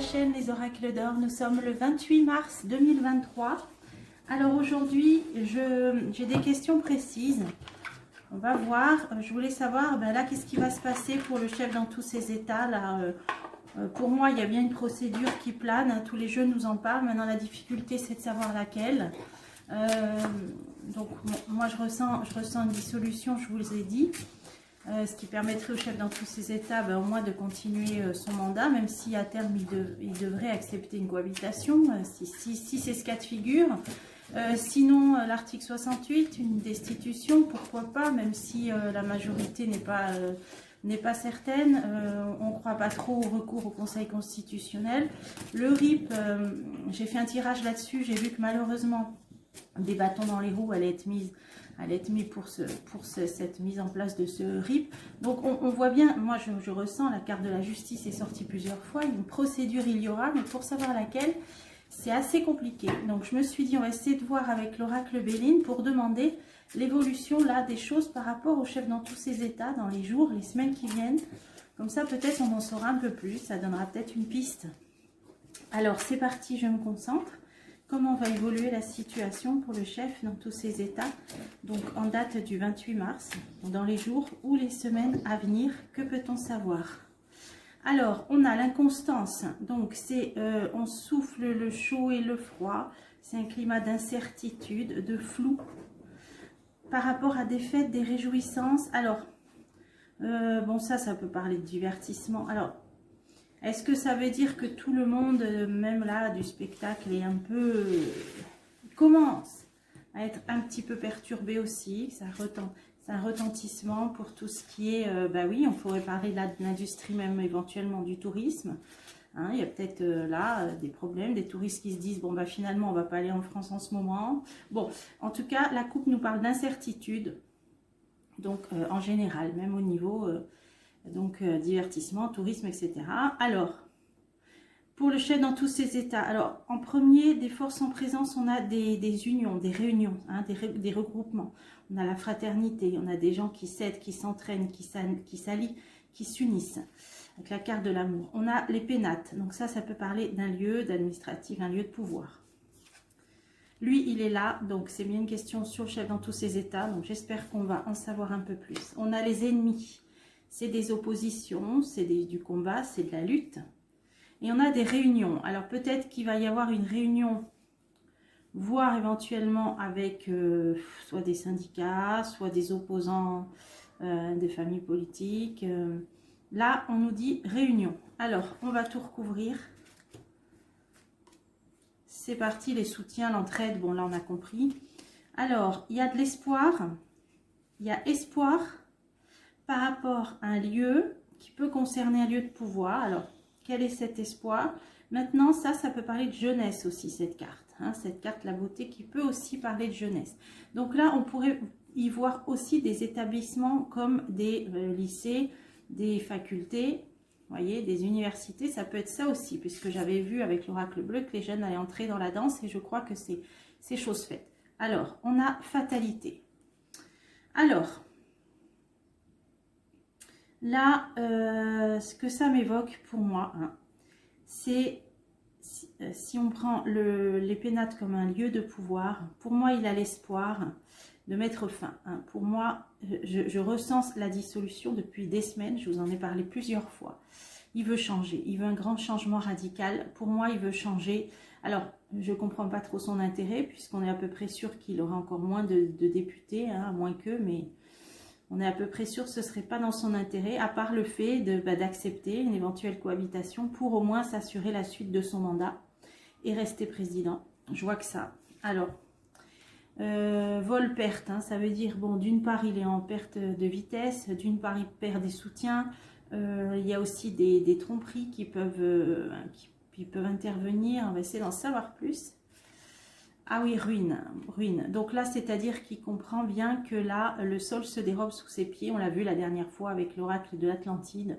chaîne Les Oracles d'Or. Nous sommes le 28 mars 2023. Alors aujourd'hui, j'ai des questions précises. On va voir. Je voulais savoir, là, qu'est-ce qui va se passer pour le chef dans tous ces états là. Pour moi, il y a bien une procédure qui plane. Hein, tous les jeux nous en parlent. Maintenant, la difficulté, c'est de savoir laquelle. Donc, moi, je ressens une dissolution, je vous l'ai dit. Ce qui permettrait au chef dans tous ces états, au moins de continuer son mandat, même si à terme, il devrait accepter une cohabitation, si c'est ce cas de figure. Sinon, l'article 68, une destitution, pourquoi pas, même si la majorité n'est pas certaine. On ne croit pas trop au recours au Conseil constitutionnel. Le RIP, j'ai fait un tirage là-dessus, j'ai vu que malheureusement, des bâtons dans les roues allaient être mis pour cette mise en place de ce RIP. Donc on voit bien, moi je ressens, la carte de la justice est sortie plusieurs fois, une procédure il y aura, mais pour savoir laquelle, c'est assez compliqué. Donc je me suis dit, on va essayer de voir avec l'oracle Béline pour demander l'évolution là des choses par rapport au chef dans tous ces états, dans les jours, les semaines qui viennent. Comme ça peut-être on en saura un peu plus, ça donnera peut-être une piste. Alors c'est parti, je me concentre. Comment va évoluer la situation pour le chef dans tous ces états, donc en date du 28 mars, dans les jours ou les semaines à venir, que peut-on savoir? Alors, on a l'inconstance, donc c'est on souffle le chaud et le froid, c'est un climat d'incertitude, de flou, par rapport à des fêtes, des réjouissances. Alors, bon ça peut parler de divertissement. Alors, est-ce que ça veut dire que tout le monde, même là, du spectacle, est un peu... commence à être un petit peu perturbé aussi? C'est un retentissement pour tout ce qui est... oui, on pourrait parler là de l'industrie, même éventuellement du tourisme. Hein, il y a peut-être là des problèmes, des touristes qui se disent, bon, finalement, on ne va pas aller en France en ce moment. Bon, en tout cas, la coupe nous parle d'incertitude. Donc, en général, même au niveau... divertissement, tourisme, etc. Alors, pour le chef dans tous ces états, alors en premier, des forces en présence, on a des unions, des réunions, hein, des regroupements. On a la fraternité, on a des gens qui s'aident, qui s'entraînent, qui s'allient, qui s'unissent, avec la carte de l'amour. On a les pénates, donc ça peut parler d'un lieu d'administratif, un lieu de pouvoir. Lui, il est là, donc c'est bien une question sur le chef dans tous ces états, donc j'espère qu'on va en savoir un peu plus. On a les ennemis. C'est des oppositions, c'est du combat, c'est de la lutte. Et on a des réunions. Alors peut-être qu'il va y avoir une réunion, voire éventuellement avec soit des syndicats, soit des opposants des familles politiques. Là, on nous dit réunion. Alors, on va tout recouvrir. C'est parti, les soutiens, l'entraide. Bon, là, on a compris. Alors, il y a de l'espoir. Il y a espoir par rapport à un lieu qui peut concerner un lieu de pouvoir. Alors, quel est cet espoir? Maintenant, ça peut parler de jeunesse aussi, cette carte. Hein, cette carte, la beauté, qui peut aussi parler de jeunesse. Donc là, on pourrait y voir aussi des établissements comme des lycées, des facultés, vous voyez, des universités. Ça peut être ça aussi, puisque j'avais vu avec l'oracle bleu que les jeunes allaient entrer dans la danse et je crois que c'est chose faite. Alors, on a fatalité. Alors... là, ce que ça m'évoque pour moi, hein, c'est si on prend les pénates comme un lieu de pouvoir, pour moi, il a l'espoir de mettre fin. Hein. Pour moi, je ressens la dissolution depuis des semaines, je vous en ai parlé plusieurs fois. Il veut changer, il veut un grand changement radical. Pour moi, il veut changer. Alors, je ne comprends pas trop son intérêt, puisqu'on est à peu près sûr qu'il aura encore moins de députés, hein, à moins que, mais... on est à peu près sûr que ce ne serait pas dans son intérêt, à part le fait d'accepter une éventuelle cohabitation pour au moins s'assurer la suite de son mandat et rester président. Je vois que ça. Alors, vol-perte, hein, ça veut dire, bon, d'une part, il est en perte de vitesse, d'une part, il perd des soutiens. Il y a aussi des tromperies qui peuvent intervenir. On va essayer d'en savoir plus. Ah oui, ruine. Donc là, c'est-à-dire qu'il comprend bien que là, le sol se dérobe sous ses pieds. On l'a vu la dernière fois avec l'oracle de l'Atlantide.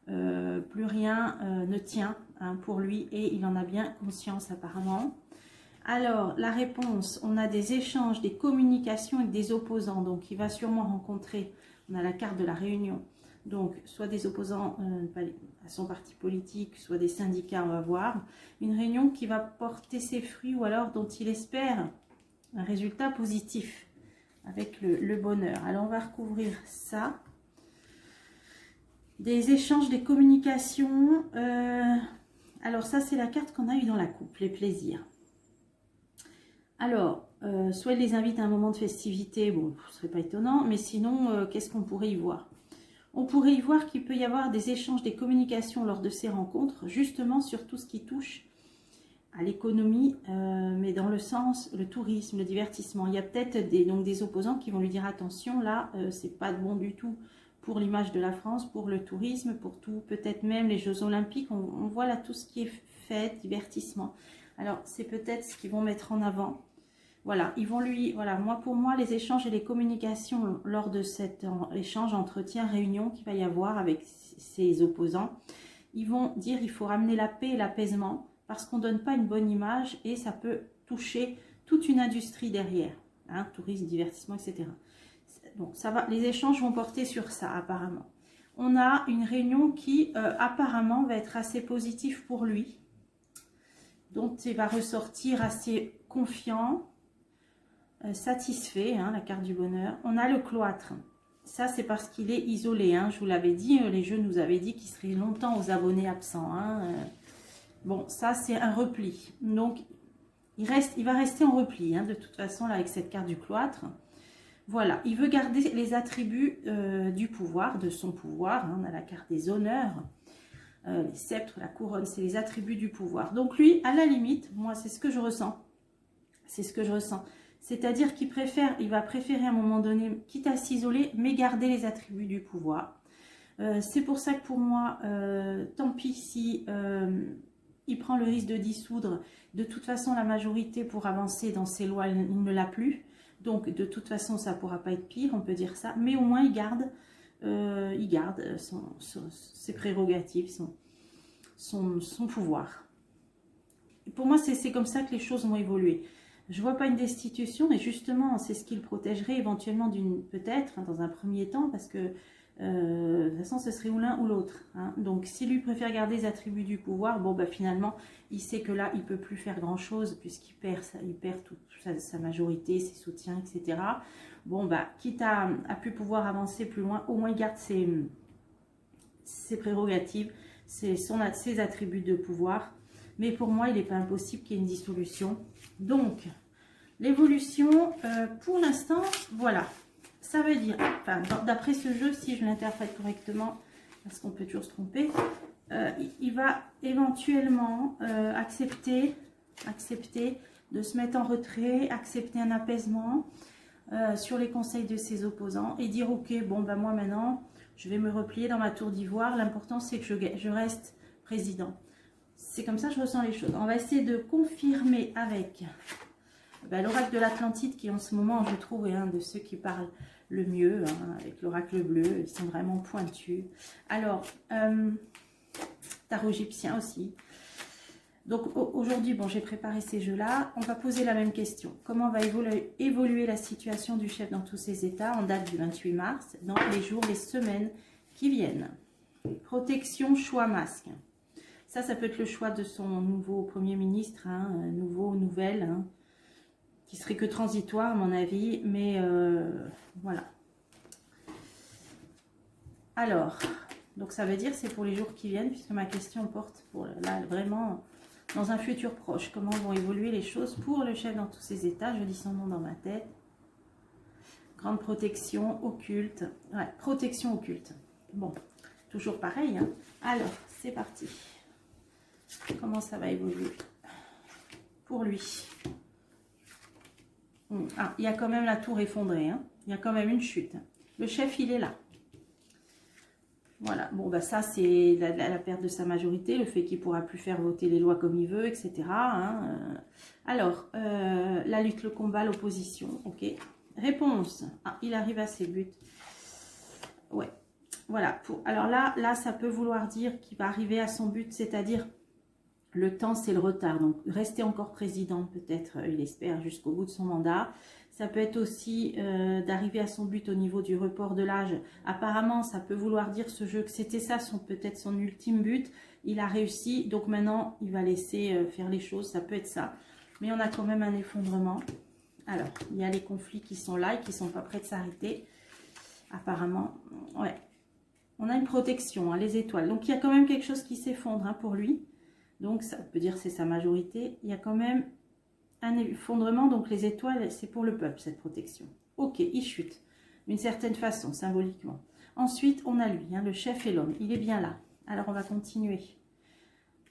Plus rien ne tient pour lui et il en a bien conscience apparemment. Alors, la réponse, on a des échanges, des communications avec des opposants. Donc, il va sûrement rencontrer, on a la carte de la réunion. Donc, soit des opposants à son parti politique, soit des syndicats, on va voir. Une réunion qui va porter ses fruits ou alors dont il espère un résultat positif avec le bonheur. Alors, on va recouvrir ça. Des échanges, des communications. Alors, ça, c'est la carte qu'on a eue dans la coupe, les plaisirs. Alors, soit il les invite à un moment de festivité, bon, ce serait pas étonnant, mais sinon, qu'est-ce qu'on pourrait y voir? On pourrait y voir qu'il peut y avoir des échanges, des communications lors de ces rencontres, justement sur tout ce qui touche à l'économie, mais dans le sens, le tourisme, le divertissement. Il y a peut-être des opposants qui vont lui dire attention, là, c'est pas bon du tout pour l'image de la France, pour le tourisme, pour tout, peut-être même les Jeux Olympiques. On voit là tout ce qui est fête, divertissement. Alors, c'est peut-être ce qu'ils vont mettre en avant. Voilà, ils vont lui, voilà, pour moi, les échanges et les communications lors de cet échange, entretien, réunion qu'il va y avoir avec ses opposants, ils vont dire qu'il faut ramener la paix et l'apaisement parce qu'on ne donne pas une bonne image et ça peut toucher toute une industrie derrière, hein, tourisme, divertissement, etc. Donc, ça va, les échanges vont porter sur ça, apparemment. On a une réunion qui, apparemment, va être assez positive pour lui, dont il va ressortir assez confiant, satisfait, hein, la carte du bonheur. On a le cloître. Ça, c'est parce qu'il est isolé. Hein. Je vous l'avais dit, les jeux nous avaient dit qu'il serait longtemps aux abonnés absents. Hein. Bon, ça, c'est un repli. Donc, il va rester en repli, hein, de toute façon, là, avec cette carte du cloître. Voilà, il veut garder les attributs du pouvoir, de son pouvoir. Hein. On a la carte des honneurs, les sceptres, la couronne, c'est les attributs du pouvoir. Donc, lui, à la limite, moi, c'est ce que je ressens. C'est ce que je ressens. C'est-à-dire il va préférer à un moment donné, quitte à s'isoler, mais garder les attributs du pouvoir. C'est pour ça que pour moi, tant pis si il prend le risque de dissoudre. De toute façon, la majorité pour avancer dans ces lois, il ne l'a plus. Donc, de toute façon, ça ne pourra pas être pire, on peut dire ça. Mais au moins, il garde ses prérogatives, son pouvoir. Et pour moi, c'est comme ça que les choses vont évoluer. Je ne vois pas une destitution, et justement, c'est ce qui le protégerait éventuellement peut-être, hein, dans un premier temps, parce que de toute façon, ce serait ou l'un ou l'autre. Hein. Donc, si lui préfère garder les attributs du pouvoir, bon, bah, finalement, il sait que là, il ne peut plus faire grand-chose, puisqu'il perd toute sa majorité, ses soutiens, etc. Bon, bah, quitte à plus pouvoir avancer plus loin, au moins il garde ses prérogatives, ses attributs de pouvoir. Mais pour moi, il n'est pas impossible qu'il y ait une dissolution. Donc, l'évolution, pour l'instant, voilà. Ça veut dire, enfin, d'après ce jeu, si je l'interprète correctement, parce qu'on peut toujours se tromper, il va éventuellement accepter de se mettre en retrait, accepter un apaisement sur les conseils de ses opposants et dire, ok, bon, ben moi maintenant, je vais me replier dans ma tour d'ivoire. L'important, c'est que je reste président. C'est comme ça que je ressens les choses. On va essayer de confirmer avec l'oracle de l'Atlantide qui en ce moment, je trouve, est un de ceux qui parlent le mieux, hein, avec l'oracle bleu. Ils sont vraiment pointus. Alors, tarot égyptien aussi. Donc aujourd'hui, bon, j'ai préparé ces jeux-là. On va poser la même question. Comment va évoluer la situation du chef dans tous ces états en date du 28 mars, dans les jours, les semaines qui viennent? Protection, choix, masque. Ça peut être le choix de son nouveau Premier ministre, hein, nouvelle, hein, qui serait que transitoire à mon avis, mais voilà. Alors, donc ça veut dire c'est pour les jours qui viennent, puisque ma question porte pour là vraiment dans un futur proche. Comment vont évoluer les choses pour le chef dans tous ses états? Je dis son nom dans ma tête. Grande protection, occulte. Ouais, protection occulte. Bon, toujours pareil, hein. Alors, c'est parti. Comment ça va évoluer pour lui? Ah, il y a quand même la tour effondrée, hein. Il y a quand même une chute. Le chef, il est là. Voilà, bon, bah ça, c'est la perte de sa majorité, le fait qu'il ne pourra plus faire voter les lois comme il veut, etc. Hein. Alors, la lutte, le combat, l'opposition, ok. Réponse, ah, il arrive à ses buts. Ouais, voilà. Alors là, ça peut vouloir dire qu'il va arriver à son but, c'est-à-dire Le temps, c'est le retard. Donc, rester encore président, peut-être, il espère, jusqu'au bout de son mandat. Ça peut être aussi d'arriver à son but au niveau du report de l'âge. Apparemment, ça peut vouloir dire ce jeu que c'était ça, peut-être son ultime but. Il a réussi, donc maintenant, il va laisser faire les choses. Ça peut être ça. Mais on a quand même un effondrement. Alors, il y a les conflits qui sont là et qui ne sont pas prêts de s'arrêter. Apparemment, ouais. On a une protection, hein, les étoiles. Donc, il y a quand même quelque chose qui s'effondre, hein, pour lui. Donc, ça peut dire que c'est sa majorité. Il y a quand même un effondrement. Donc, les étoiles, c'est pour le peuple, cette protection. Ok, il chute. D'une certaine façon, symboliquement. Ensuite, on a lui, hein, le chef et l'homme. Il est bien là. Alors, on va continuer.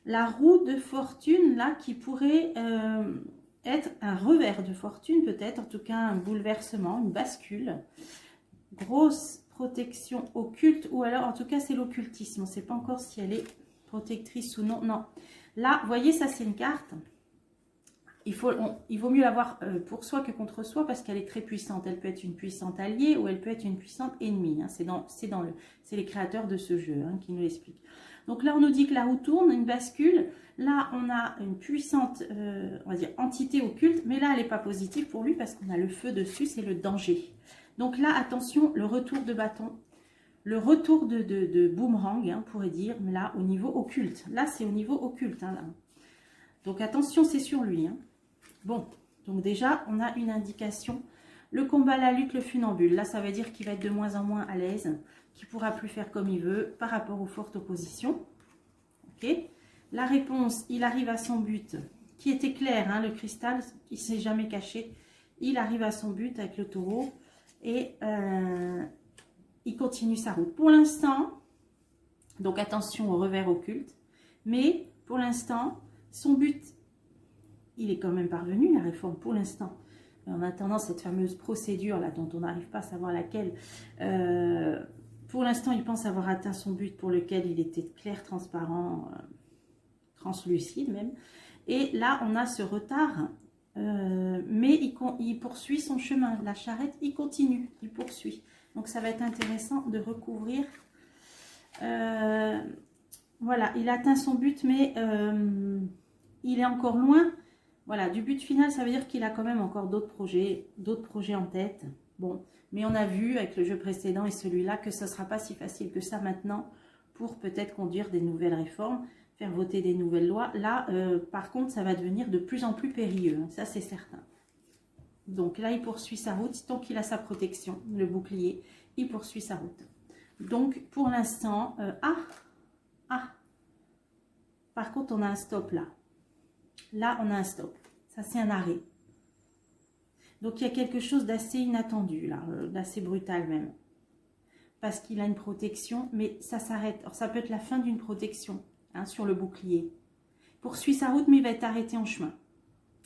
La roue de fortune, là, qui pourrait être un revers de fortune, peut-être. En tout cas, un bouleversement, une bascule. Grosse protection occulte. Ou alors, en tout cas, c'est l'occultisme. On ne sait pas encore si elle est protectrice ou non. Non. Là, vous voyez, ça, c'est une carte. Il vaut mieux l'avoir pour soi que contre soi parce qu'elle est très puissante. Elle peut être une puissante alliée ou elle peut être une puissante ennemie. Hein. C'est les créateurs de ce jeu, hein, qui nous l'expliquent. Donc là, on nous dit que la roue tourne, une bascule. Là, on a une puissante, on va dire, entité occulte. Mais là, elle n'est pas positive pour lui parce qu'on a le feu dessus, c'est le danger. Donc là, attention, le retour de bâton. Le retour de boomerang, hein, on pourrait dire, mais là, au niveau occulte. Là, c'est au niveau occulte. Hein, là. Donc, attention, c'est sur lui. Hein. Bon, donc déjà, on a une indication. Le combat, la lutte, le funambule. Là, ça veut dire qu'il va être de moins en moins à l'aise, qu'il ne pourra plus faire comme il veut par rapport aux fortes oppositions. Ok. La réponse, il arrive à son but, qui était clair, hein, le cristal, il ne s'est jamais caché. Il arrive à son but avec le taureau et... il continue sa route. Pour l'instant, donc attention au revers occulte, mais pour l'instant, son but, il est quand même parvenu, la réforme, pour l'instant. En attendant cette fameuse procédure là dont on n'arrive pas à savoir laquelle, pour l'instant, il pense avoir atteint son but pour lequel il était clair, transparent, translucide même. Et là, on a ce retard, mais il poursuit son chemin. La charrette, il continue, il poursuit. Donc, ça va être intéressant de recouvrir. Voilà, il atteint son but, mais il est encore loin. Voilà, du but final, ça veut dire qu'il a quand même encore d'autres projets en tête. Bon, mais on a vu avec le jeu précédent et celui-là que ce ne sera pas si facile que ça maintenant pour peut-être conduire des nouvelles réformes, faire voter des nouvelles lois. Là, par contre, ça va devenir de plus en plus périlleux, hein, ça c'est certain. Donc là, il poursuit sa route. Tant qu'il a sa protection, le bouclier, il poursuit sa route. Donc, pour l'instant... Par contre, on a un stop là. Là, on a un stop. Ça, c'est un arrêt. Donc, il y a quelque chose d'assez inattendu, là, d'assez brutal même. Parce qu'il a une protection, mais ça s'arrête. Alors, ça peut être la fin d'une protection, hein, sur le bouclier. Il poursuit sa route, mais il va être arrêté en chemin.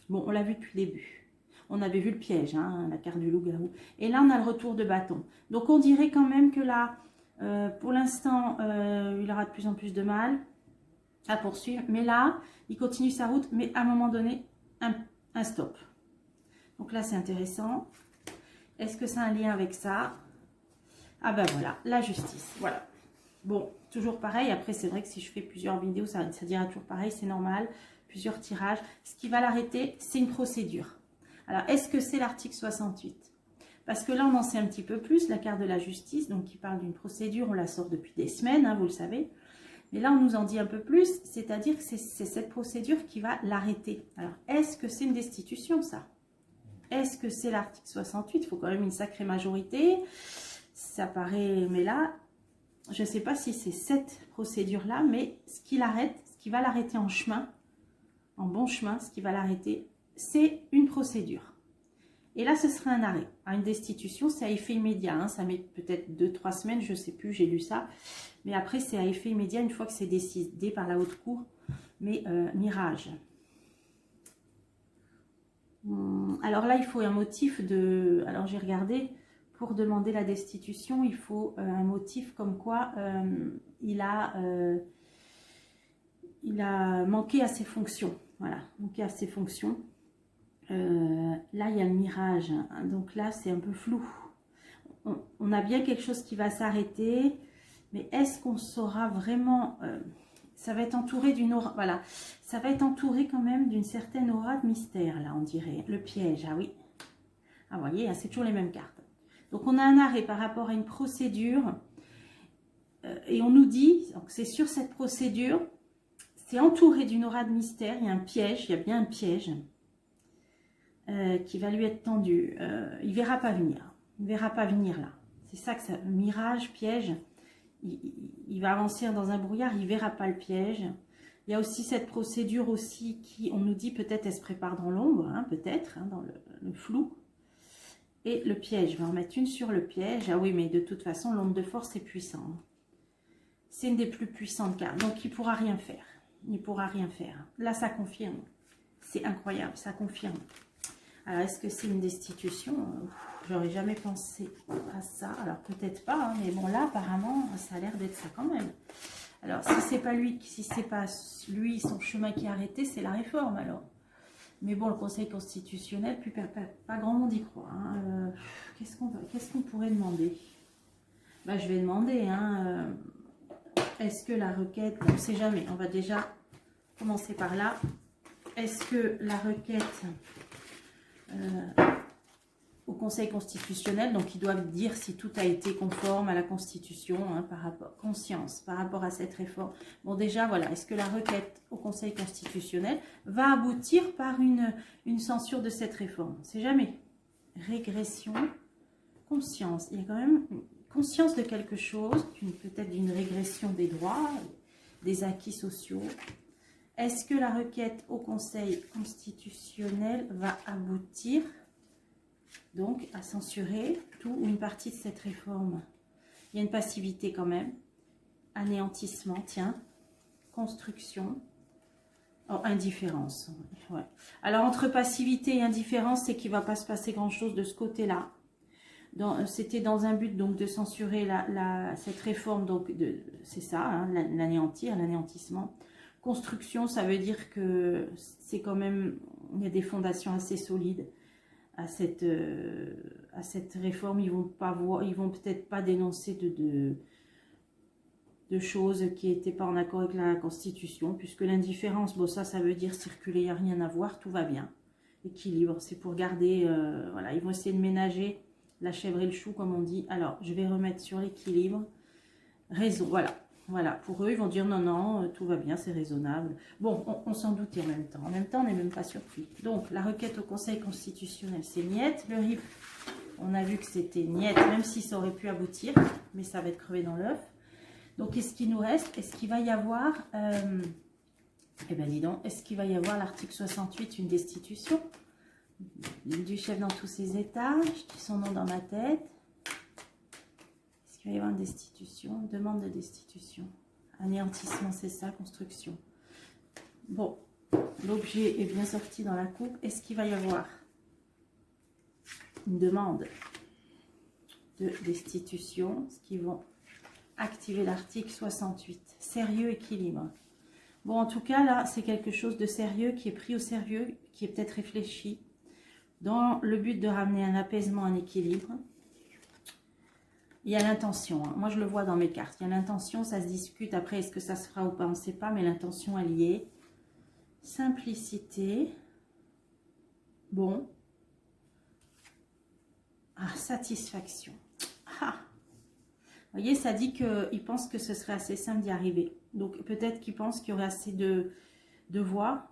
Bon, on l'a vu depuis le début. On avait vu le piège, hein, la carte du loup-garou. Et là, on a le retour de bâton. Donc, on dirait quand même que là, pour l'instant, il aura de plus en plus de mal à poursuivre. Mais là, il continue sa route, mais à un moment donné, un stop. Donc là, c'est intéressant. Est-ce que ça a un lien avec ça? Ah ben voilà, la justice. Voilà. Bon, toujours pareil. Après, c'est vrai que si je fais plusieurs vidéos, ça dira toujours pareil. C'est normal. Plusieurs tirages. Ce qui va l'arrêter, c'est une procédure. Alors, est-ce que c'est l'article 68? Parce que là, on en sait un petit peu plus. La carte de la justice, donc qui parle d'une procédure, on la sort depuis des semaines, hein, vous le savez. Mais là, on nous en dit un peu plus, c'est-à-dire que c'est cette procédure qui va l'arrêter. Alors, est-ce que c'est une destitution, ça? Est-ce que c'est l'article 68? Il faut quand même une sacrée majorité. Ça paraît... Mais là, je ne sais pas si c'est cette procédure-là, mais ce qui l'arrête, ce qui va l'arrêter en chemin, en bon chemin, ce qui va l'arrêter, c'est une procédure. Et là, ce sera un arrêt. Une destitution, c'est à effet immédiat. Hein. Ça met peut-être 2-3 semaines, je ne sais plus, j'ai lu ça. Mais après, c'est à effet immédiat une fois que c'est décidé par la haute cour. Mais mirage. Alors là, il faut un motif de... Alors, j'ai regardé, pour demander la destitution, il faut un motif comme quoi il a manqué à ses fonctions. Voilà, manqué à ses fonctions. Là, il y a le mirage. Hein, donc là, c'est un peu flou. On a bien quelque chose qui va s'arrêter. Mais est-ce qu'on saura vraiment Ça va être entouré d'une aura, voilà. Ça va être entouré quand même d'une certaine aura de mystère, là, on dirait. Le piège, ah oui. Ah, vous voyez, hein, c'est toujours les mêmes cartes. Donc, on a un arrêt par rapport à une procédure. Et on nous dit, c'est sur cette procédure, c'est entouré d'une aura de mystère. Il y a un piège, il y a bien un piège qui va lui être tendu. Il ne verra pas venir. Il ne verra pas venir là. C'est ça que ça, mirage, piège. Il va avancer dans un brouillard, il ne verra pas le piège. Il y a aussi cette procédure aussi qui, on nous dit peut-être elle se prépare dans l'ombre, hein, peut-être, hein, dans le flou. Et le piège, je vais en mettre une sur le piège. Ah oui, mais de toute façon, l'onde de force est puissant. C'est une des plus puissantes cartes, donc il ne pourra rien faire. Il ne pourra rien faire. Là, ça confirme. C'est incroyable, ça confirme. Alors, est-ce que c'est une destitution? J'aurais jamais pensé à ça. Alors, peut-être pas, hein, mais bon, là, apparemment, ça a l'air d'être ça quand même. Alors, si c'est pas lui, son chemin qui est arrêté, c'est la réforme, alors. Mais bon, le Conseil constitutionnel, pas grand monde y croit. Hein. Qu'est-ce qu'on pourrait demander? Bah, je vais demander, hein, est-ce que la requête, on ne sait jamais, on va déjà commencer par là. Est-ce que la requête au Conseil constitutionnel, donc ils doivent dire si tout a été conforme à la Constitution, hein, par rapport à cette réforme. Bon, déjà, voilà, est-ce que la requête au Conseil constitutionnel va aboutir par une censure de cette réforme? On ne sait jamais. Régression, conscience. Il y a quand même conscience de quelque chose, peut-être d'une régression des droits, des acquis sociaux. Est-ce que la requête au Conseil constitutionnel va aboutir donc à censurer tout ou une partie de cette réforme? Il y a une passivité quand même. Anéantissement, tiens. Construction. Oh, indifférence. Ouais. Alors, entre passivité et indifférence, c'est qu'il ne va pas se passer grand-chose de ce côté-là. C'était dans un but donc de censurer cette réforme, donc c'est ça, hein, l'anéantir, l'anéantissement. Construction, ça veut dire que c'est quand même, il y a des fondations assez solides à cette réforme. Ils vont peut-être pas dénoncer de choses qui n'étaient pas en accord avec la Constitution, puisque l'indifférence, bon ça veut dire circuler, il n'y a rien à voir, tout va bien. Équilibre, c'est pour garder, voilà, ils vont essayer de ménager la chèvre et le chou, comme on dit. Alors, je vais remettre sur l'équilibre. Raison, voilà. Pour eux, ils vont dire non, non, tout va bien, c'est raisonnable. Bon, on s'en doutait en même temps. En même temps, on n'est même pas surpris. Donc, la requête au Conseil constitutionnel, c'est niet. Le RIF, on a vu que c'était niet, même si ça aurait pu aboutir, mais ça va être crevé dans l'œuf. Donc, qu'est-ce qui nous reste? Est-ce qu'il va y avoir, eh bien, dis donc, est-ce qu'il va y avoir l'article 68, une destitution du chef dans tous ses états? Je dis son nom dans ma tête. Est-ce qu'il va y avoir une destitution? Demande de destitution. Anéantissement, c'est ça, construction. Bon, l'objet est bien sorti dans la coupe. Est-ce qu'il va y avoir une demande de destitution? Ce qui vont activer l'article 68. Sérieux, équilibre. Bon, en tout cas, là, c'est quelque chose de sérieux qui est pris au sérieux, qui est peut-être réfléchi, dans le but de ramener un apaisement, un équilibre. Il y a l'intention. Hein. Moi, je le vois dans mes cartes. Il y a l'intention, ça se discute. Après, est-ce que ça se fera ou pas? On ne sait pas, mais l'intention, elle y est. Simplicité. Bon. Ah, satisfaction. Ah. Vous voyez, ça dit qu'il pense que ce serait assez simple d'y arriver. Donc, peut-être qu'il pense qu'il y aurait assez de voix.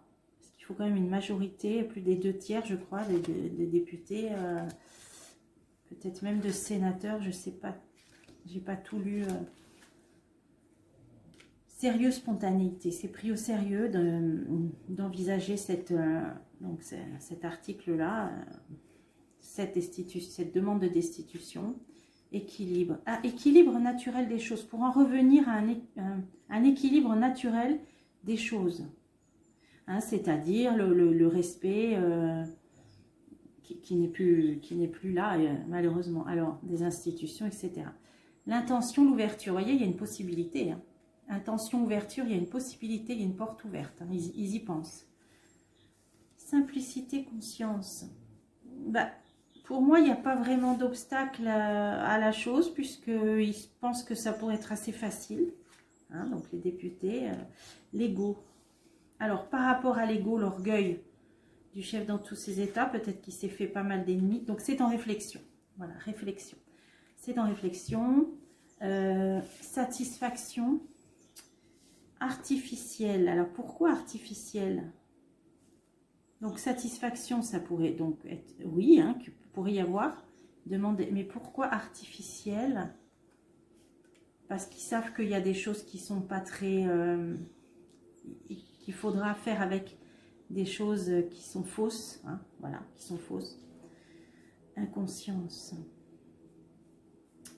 Il faut quand même une majorité, plus des 2/3, je crois, de députés, peut-être même de sénateurs, je ne sais pas, j'ai pas tout lu. Sérieux, spontanéité, c'est pris au sérieux d'envisager cet article-là, cette demande de destitution. Équilibre. Ah, équilibre naturel des choses, pour en revenir à un équilibre naturel des choses. Hein, c'est-à-dire le respect qui n'est plus là, malheureusement. Alors, des institutions, etc. L'intention, l'ouverture. Vous voyez, il y a une possibilité. Hein. Intention, ouverture, il y a une possibilité, il y a une porte ouverte. Hein, ils y pensent. Simplicité, conscience. Bah, pour moi, il n'y a pas vraiment d'obstacle à la chose, puisqu'ils pensent que ça pourrait être assez facile. hein, donc les députés, l'ego. Alors, par rapport à l'ego, l'orgueil du chef dans tous ses états, peut-être qu'il s'est fait pas mal d'ennemis. Donc, c'est en réflexion. Voilà, réflexion. C'est en réflexion. Satisfaction artificielle. Alors, pourquoi artificielle? Donc, satisfaction, ça pourrait donc être, oui, hein, qu'il pourrait y avoir. Demander, mais pourquoi artificielle? Parce qu'ils savent qu'il y a des choses qui sont pas très... qu'il faudra faire avec des choses qui sont fausses. Hein, voilà, qui sont fausses. Inconscience.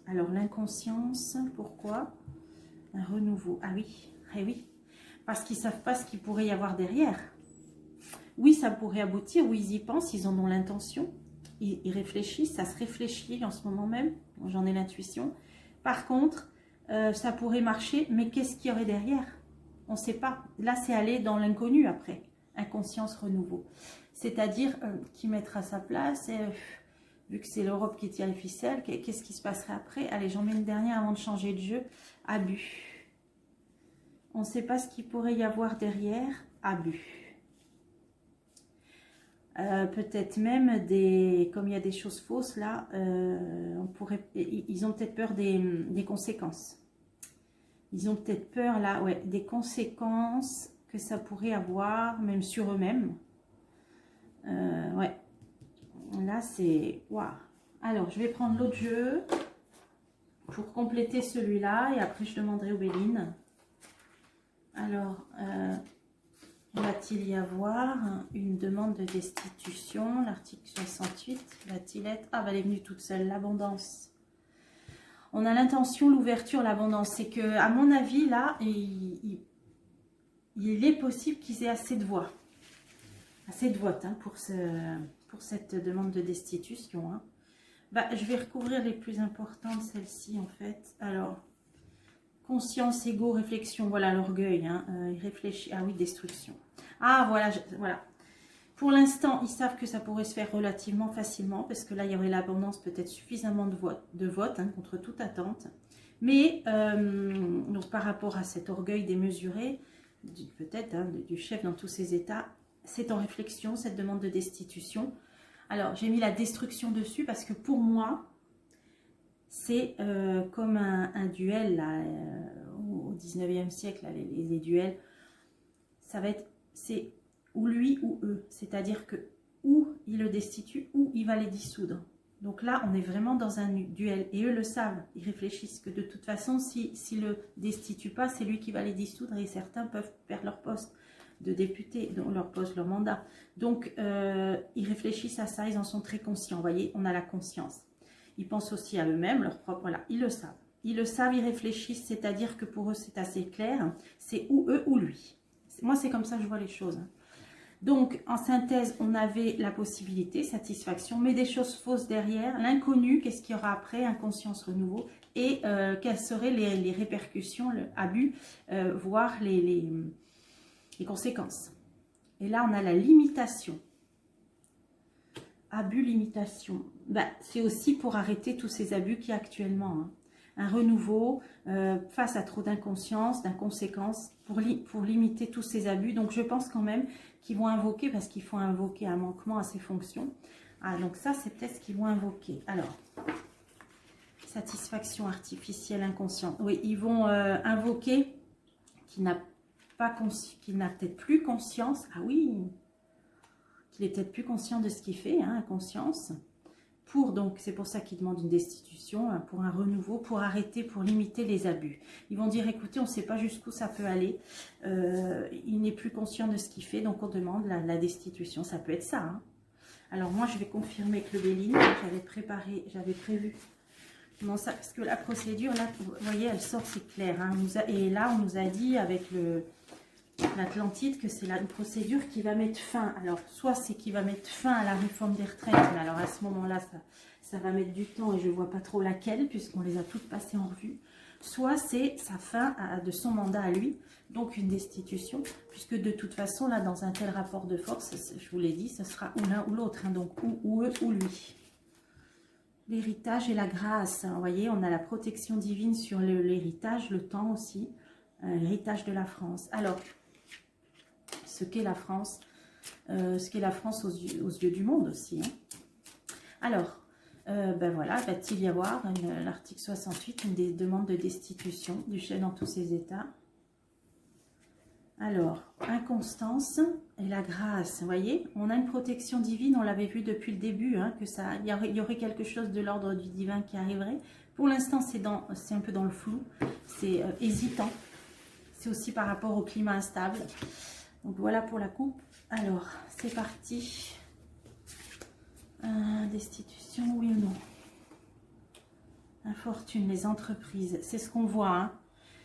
Alors, l'inconscience, pourquoi? Un renouveau. Ah oui, eh oui. Parce qu'ils ne savent pas ce qu'il pourrait y avoir derrière. Oui, ça pourrait aboutir. Oui, ils y pensent, ils en ont l'intention. Ils réfléchissent, ça se réfléchit en ce moment même. J'en ai l'intuition. Par contre, ça pourrait marcher, mais qu'est-ce qu'il y aurait derrière? On ne sait pas. Là, c'est aller dans l'inconnu après. Inconscience, renouveau. C'est-à-dire, qui mettra sa place vu que c'est l'Europe qui tire les ficelles, qu'est-ce qui se passerait après? Allez, j'en mets une dernière avant de changer de jeu. Abus. On ne sait pas ce qu'il pourrait y avoir derrière. Abus. Peut-être même comme il y a des choses fausses là, ils ont peut-être peur des conséquences. Ils ont peut-être peur là, ouais, des conséquences que ça pourrait avoir, même sur eux-mêmes. Ouais. Là, c'est... Waouh. Alors, je vais prendre l'autre jeu pour compléter celui-là. Et après, je demanderai aux Bélines. Alors, va-t-il y avoir une demande de destitution? L'article 68, va-t-il être... Ah, bah, elle est venue toute seule. L'abondance. On a l'intention, l'ouverture, l'abondance. C'est que, à mon avis, là, il est possible qu'ils aient assez de voix. Assez de votes hein, pour cette demande de destitution. Hein. Bah, je vais recouvrir les plus importantes, celles-ci en fait. Alors, conscience, ego, réflexion, voilà l'orgueil. Hein, il réfléchit. Ah oui, destruction. Ah voilà, voilà. Pour l'instant, ils savent que ça pourrait se faire relativement facilement parce que là, il y aurait l'abondance, peut-être suffisamment de votes hein, contre toute attente. Mais donc, par rapport à cet orgueil démesuré, peut-être hein, du chef dans tous ses états, c'est en réflexion, cette demande de destitution. Alors, j'ai mis la destruction dessus parce que pour moi, c'est comme un duel là, au 19e siècle, là, les duels. Ça va être, c'est ou lui ou eux. C'est-à-dire que ou il le destitue ou il va les dissoudre. Donc là, on est vraiment dans un duel. Et eux le savent, ils réfléchissent que de toute façon, s'ils ne le destituent pas, c'est lui qui va les dissoudre et certains peuvent perdre leur poste de député, leur poste, leur mandat. Donc, ils réfléchissent à ça, ils en sont très conscients. Vous voyez, on a la conscience. Ils pensent aussi à eux-mêmes, leur propre, voilà, ils le savent. Ils le savent, ils réfléchissent, c'est-à-dire que pour eux, c'est assez clair. C'est ou eux ou lui. Moi, c'est comme ça que je vois les choses. Donc, en synthèse, on avait la possibilité, satisfaction, mais des choses fausses derrière. L'inconnu, qu'est-ce qu'il y aura après, inconscience, renouveau, et quelles seraient les répercussions, le abus, voire les conséquences. Et là, on a la limitation. Abus, limitation. Ben, c'est aussi pour arrêter tous ces abus qui actuellement. Hein. Un renouveau face à trop d'inconscience, d'inconséquences, pour limiter tous ces abus. Donc, je pense quand même qu'ils vont invoquer, parce qu'il faut invoquer un manquement à ces fonctions. Ah, donc ça, c'est peut-être ce qu'ils vont invoquer. Alors, satisfaction artificielle inconsciente. Oui, ils vont invoquer qui n'a peut-être plus conscience. Ah oui, qu'il est peut-être plus conscient de ce qu'il fait, hein, inconscience. Donc, c'est pour ça qu'ils demandent une destitution, hein, pour un renouveau, pour arrêter, pour limiter les abus. Ils vont dire, écoutez, on ne sait pas jusqu'où ça peut aller. Il n'est plus conscient de ce qu'il fait, donc on demande la destitution. Ça peut être ça. Hein. Alors, moi, je vais confirmer que le Béline, j'avais prévu. Non, ça, parce que la procédure, là, vous voyez, elle sort, c'est clair. Hein, et là, on nous a dit avec l'Atlantide que c'est une procédure qui va mettre fin. Alors, soit c'est qui va mettre fin à la réforme des retraites, mais alors à ce moment-là, ça va mettre du temps et je ne vois pas trop laquelle, puisqu'on les a toutes passées en revue. Soit c'est sa fin de son mandat à lui, donc une destitution, puisque de toute façon, là, dans un tel rapport de force, je vous l'ai dit, ce sera ou l'un ou l'autre, hein, donc ou eux ou lui. L'héritage et la grâce, hein, vous voyez, on a la protection divine sur l'héritage, le temps aussi. l'héritage de la France. Alors, ce qu'est la France, aux yeux du monde aussi. Hein. Alors, ben voilà, va-t-il y avoir l'article 68, une demande de destitution du chef dans tous ses états. Alors, inconstance et la grâce, vous voyez, on a une protection divine, on l'avait vu depuis le début, hein, que il y aurait quelque chose de l'ordre du divin qui arriverait. Pour l'instant, c'est un peu dans le flou, c'est hésitant. C'est aussi par rapport au climat instable. Donc voilà pour la coupe. Alors, c'est parti. Destitution, oui ou non? Infortune, les entreprises, c'est ce qu'on voit. Hein.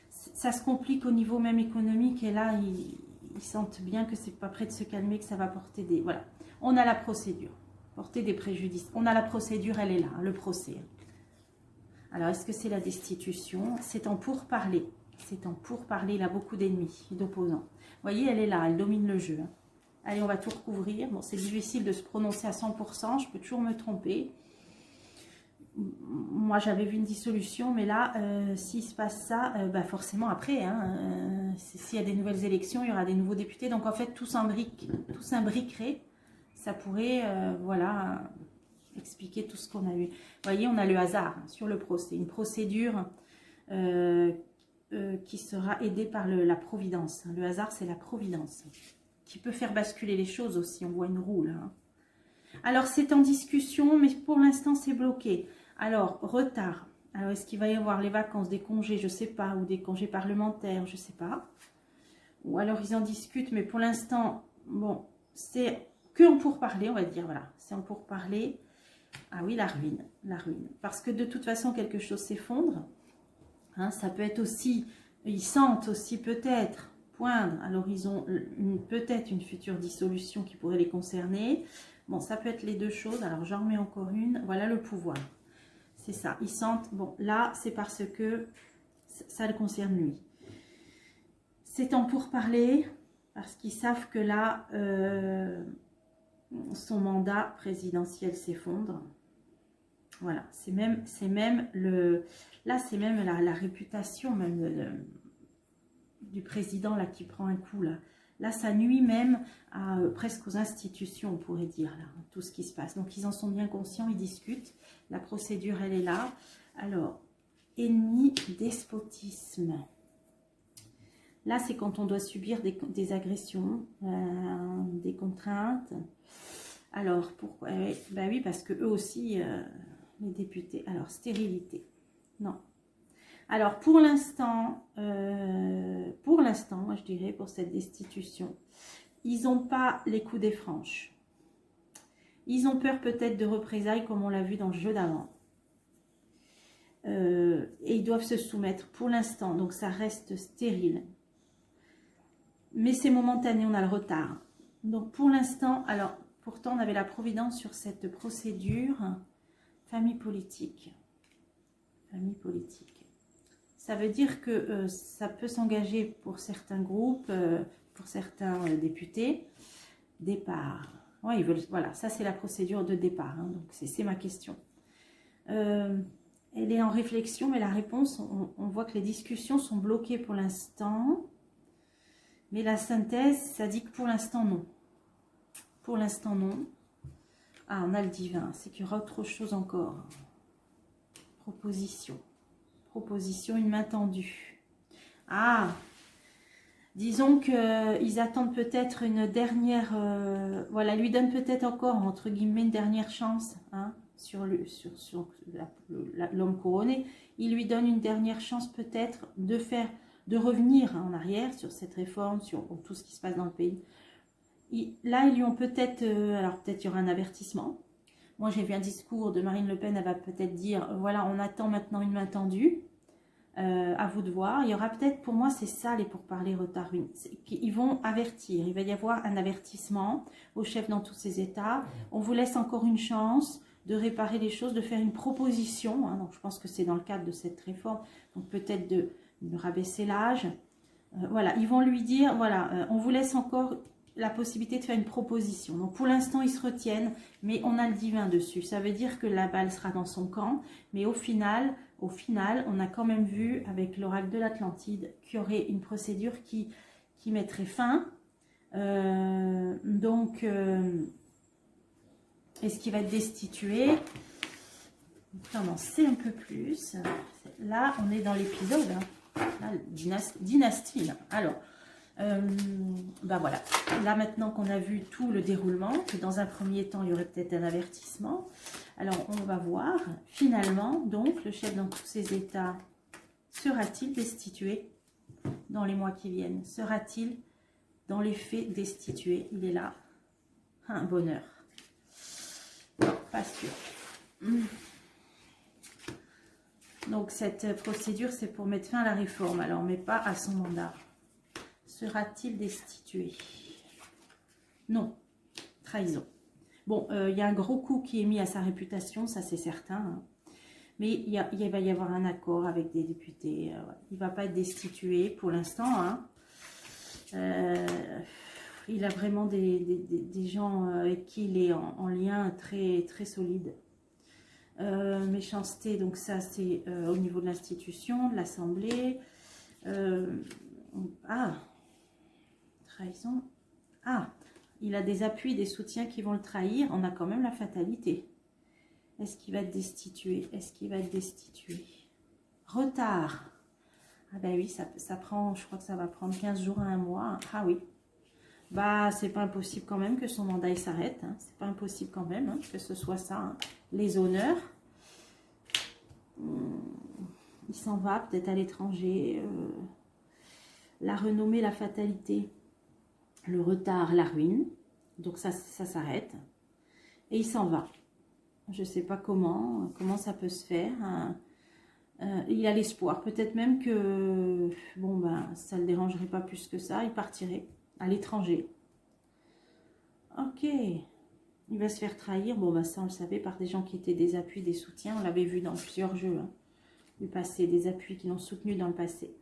Ça se complique au niveau même économique. Et là, ils sentent bien que c'est pas près de se calmer, que ça va porter des... Voilà. On a la procédure. Porter des préjudices. On a la procédure, elle est là, le procès. Alors, est-ce que c'est la destitution? C'est en pourparler. C'est en pourparler, il a beaucoup d'ennemis, d'opposants. Vous voyez, elle est là, elle domine le jeu. Allez, on va tout recouvrir. Bon, c'est difficile de se prononcer à 100%, je peux toujours me tromper. Moi, j'avais vu une dissolution, mais là, s'il se passe ça, bah forcément après, hein, s'il y a des nouvelles élections, il y aura des nouveaux députés. Donc, en fait, tout s'imbriquerait. Ça pourrait, voilà, expliquer tout ce qu'on a eu. Vous voyez, on a le hasard hein, sur le procès. Une procédure... qui sera aidé par la providence. Le hasard, c'est la providence. Qui peut faire basculer les choses aussi. On voit une roue, là. Hein. Alors, c'est en discussion, mais pour l'instant, c'est bloqué. Alors, retard. Alors, est-ce qu'il va y avoir les vacances, des congés, je ne sais pas, ou des congés parlementaires, je ne sais pas. Ou alors, ils en discutent, mais pour l'instant, bon, c'est que en pourparler, on va dire, voilà. C'est en pourparler. Ah oui, la ruine, la ruine. Parce que de toute façon, quelque chose s'effondre. Hein, ça peut être aussi, ils sentent aussi peut-être poindre à l'horizon peut-être une future dissolution qui pourrait les concerner. Bon, ça peut être les deux choses. Alors, j'en remets encore une. Voilà le pouvoir. C'est ça. Ils sentent, bon, là, c'est parce que ça le concerne lui. C'est en pourparler parce qu'ils savent que là, son mandat présidentiel s'effondre. Voilà, c'est même le... Là, c'est même la réputation même du président là, qui prend un coup. Là, ça nuit même à, presque aux institutions, on pourrait dire, là, tout ce qui se passe. Donc, ils en sont bien conscients, ils discutent. La procédure, elle est là. Alors, ennemi, despotisme. Là, c'est quand on doit subir des agressions, des contraintes. Alors, pourquoi? Ben oui, parce que eux aussi... les députés. Alors, stérilité. Non. Alors, pour l'instant, moi, je dirais, pour cette destitution, ils n'ont pas les coups des franches. Ils ont peur peut-être de représailles, comme on l'a vu dans le jeu d'avant. Et ils doivent se soumettre pour l'instant. Donc, ça reste stérile. Mais c'est momentané, on a le retard. Donc, pour l'instant, alors, pourtant, on avait la providence sur cette procédure... Famille politique. Famille politique. Ça veut dire que ça peut s'engager pour certains groupes, pour certains députés. Départ. Ouais, ils veulent, voilà, ça c'est la procédure de départ. Hein, donc c'est ma question. Elle est en réflexion, mais la réponse, on voit que les discussions sont bloquées pour l'instant. Mais la synthèse, ça dit que pour l'instant, non. Pour l'instant, non. Ah, on a le divin. C'est qu'il y aura autre chose encore. Proposition. Proposition, une main tendue. Ah, disons qu'ils attendent peut-être une dernière... voilà, lui donne peut-être encore, entre guillemets, une dernière chance hein, sur l'homme couronné. Il lui donne une dernière chance peut-être de revenir en arrière sur cette réforme, sur tout ce qui se passe dans le pays. Là, ils lui ont peut-être... alors, peut-être il y aura un avertissement. Moi, j'ai vu un discours de Marine Le Pen. Elle va peut-être dire, voilà, on attend maintenant une main tendue. À vous de voir. Il y aura peut-être, pour moi, c'est ça, les pourparlers retard. Ils vont avertir. Il va y avoir un avertissement au chef dans tous ses états. On vous laisse encore une chance de réparer les choses, de faire une proposition. Hein, donc, je pense que c'est dans le cadre de cette réforme. Donc, peut-être de rabaisser l'âge. Voilà, ils vont lui dire, voilà, on vous laisse encore... la possibilité de faire une proposition. Donc pour l'instant, ils se retiennent, mais on a le divin dessus. Ça veut dire que la balle sera dans son camp, mais au final, au final, on a quand même vu avec l'oracle de l'Atlantide qu'il y aurait une procédure qui mettrait fin. Est-ce qu'il va être destitué? On en sait un peu plus. Là, on est dans l'épisode, dynastie. Là. Alors, ben voilà. Là, maintenant qu'on a vu tout le déroulement, que dans un premier temps, il y aurait peut-être un avertissement. Alors, on va voir. Finalement, donc, le chef dans tous ses états, sera-t-il destitué dans les mois qui viennent? Sera-t-il, dans les faits, destitué? Il est là. Un bonheur. Non, pas sûr. Donc, cette procédure, c'est pour mettre fin à la réforme, alors, mais pas à son mandat. Sera-t-il destitué? Non. Trahison. Bon, il y a un gros coup qui est mis à sa réputation, ça c'est certain. Hein. Mais il va y avoir un accord avec des députés. Il ne va pas être destitué pour l'instant. Hein. Il a vraiment des gens avec qui il est en lien très, très solide. Méchanceté, donc ça c'est au niveau de l'institution, de l'Assemblée. Trahison. Il a des appuis, des soutiens qui vont le trahir. On a quand même la fatalité. Est-ce qu'il va être destitué? Est-ce qu'il va être destitué? Retard. Ah ben oui, ça prend, je crois que ça va prendre 15 jours à un mois. Ah oui. Bah, c'est pas impossible quand même que son mandat il s'arrête. Hein. C'est pas impossible quand même hein, que ce soit ça. Hein. Les honneurs. Il s'en va peut-être à l'étranger. La renommée, la fatalité. Le retard, la ruine. Donc ça s'arrête. Et il s'en va. Je ne sais pas comment ça peut se faire. Il a l'espoir. Peut-être même que bon ben ça ne le dérangerait pas plus que ça. Il partirait à l'étranger. Ok. Il va se faire trahir. Bon ben ça on le savait par des gens qui étaient des appuis, des soutiens. On l'avait vu dans plusieurs jeux hein, du passé. Des appuis qui l'ont soutenu dans le passé.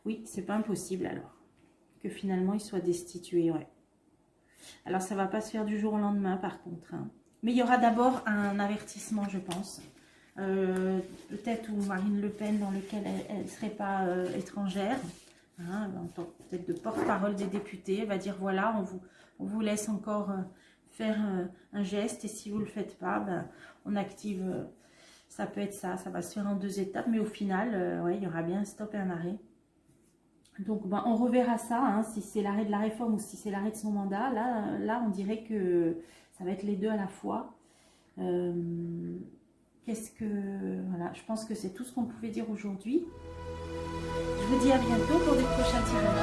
Oui, c'est pas impossible alors. Que finalement il soit destitué, ouais. Alors ça va pas se faire du jour au lendemain par contre. Hein. Mais il y aura d'abord un avertissement, je pense. Peut-être ou Marine Le Pen dans lequel elle ne serait pas étrangère. Hein, peut-être de porte-parole des députés. Elle va dire voilà, on vous laisse encore faire un geste. Et si vous ne le faites pas, ben, on active. Ça peut être ça. Ça va se faire en 2 étapes. Mais au final, ouais, il y aura bien un stop et un arrêt. Donc, ben, on reverra ça, hein, si c'est l'arrêt de la réforme ou si c'est l'arrêt de son mandat. Là, on dirait que ça va être les deux à la fois. Voilà, je pense que c'est tout ce qu'on pouvait dire aujourd'hui. Je vous dis à bientôt pour des prochains tirages.